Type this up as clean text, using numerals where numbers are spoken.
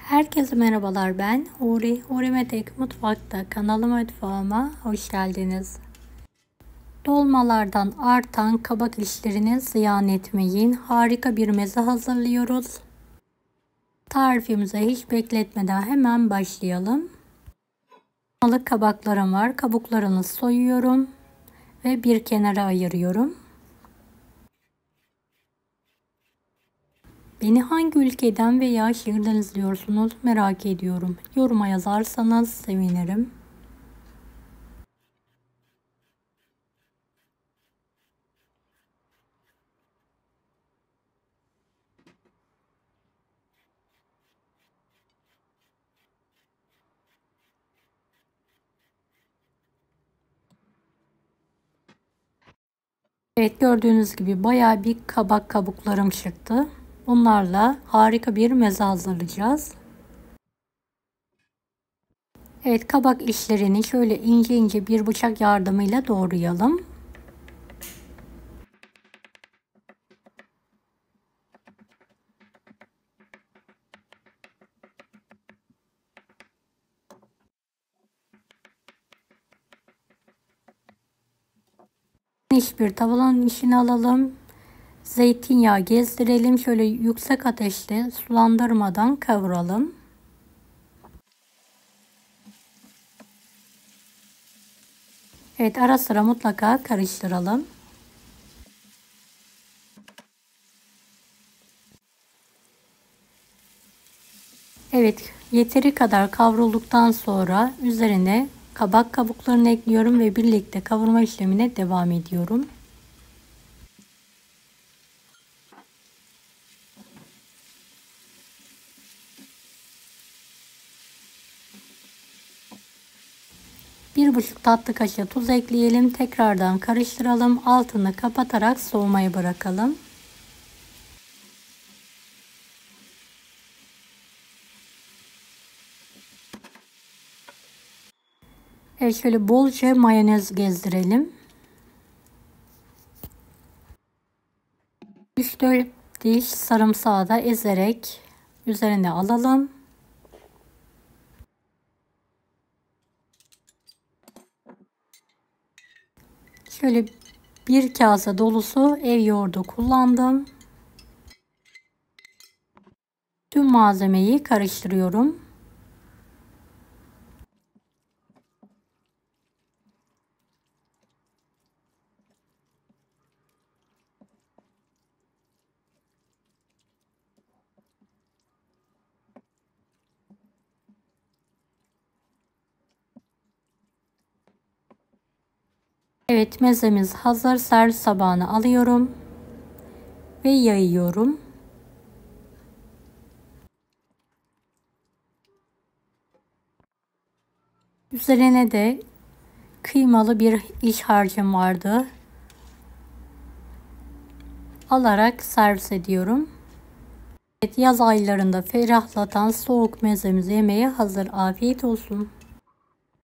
Herkese merhabalar, ben Huri. Huri Metek Mutfak'ta mutfağıma hoş geldiniz. Dolmalardan artan kabak işlerini ziyan etmeyin. Harika bir meze hazırlıyoruz. Tarifimize hiç bekletmeden hemen başlayalım. Dolmalık kabaklarım var. Kabuklarını soyuyorum ve bir kenara ayırıyorum. Beni hangi ülkeden veya şehirden izliyorsunuz merak ediyorum. Yoruma yazarsanız sevinirim. Evet, gördüğünüz gibi bayağı bir kabak kabuklarım çıktı. Bunlarla harika bir meze hazırlayacağız. Evet, kabak işlerini şöyle ince ince bir bıçak yardımıyla doğrayalım. Bir tavanın içine alalım. Zeytinyağı gezdirelim. Şöyle yüksek ateşte sulandırmadan kavuralım. Evet, ara sıra mutlaka karıştıralım. Evet, yeteri kadar kavrulduktan sonra üzerine kabak kabuklarını ekliyorum ve birlikte kavurma işlemine devam ediyorum. Bir buçuk tatlı kaşığı tuz ekleyelim. Tekrardan karıştıralım. Altını kapatarak soğumaya bırakalım. Evet, şöyle bolca mayonez gezdirelim. 3-4 diş sarımsağı da ezerek üzerine alalım. Şöyle bir kase dolusu ev yoğurdu kullandım. Tüm malzemeyi karıştırıyorum. Evet, mezemiz hazır. Servis tabağına alıyorum ve yayıyorum. Üzerine de kıymalı bir iç harcım vardı. Alarak servis ediyorum. Evet, yaz aylarında ferahlatan soğuk mezemizi yemeye hazır. Afiyet olsun.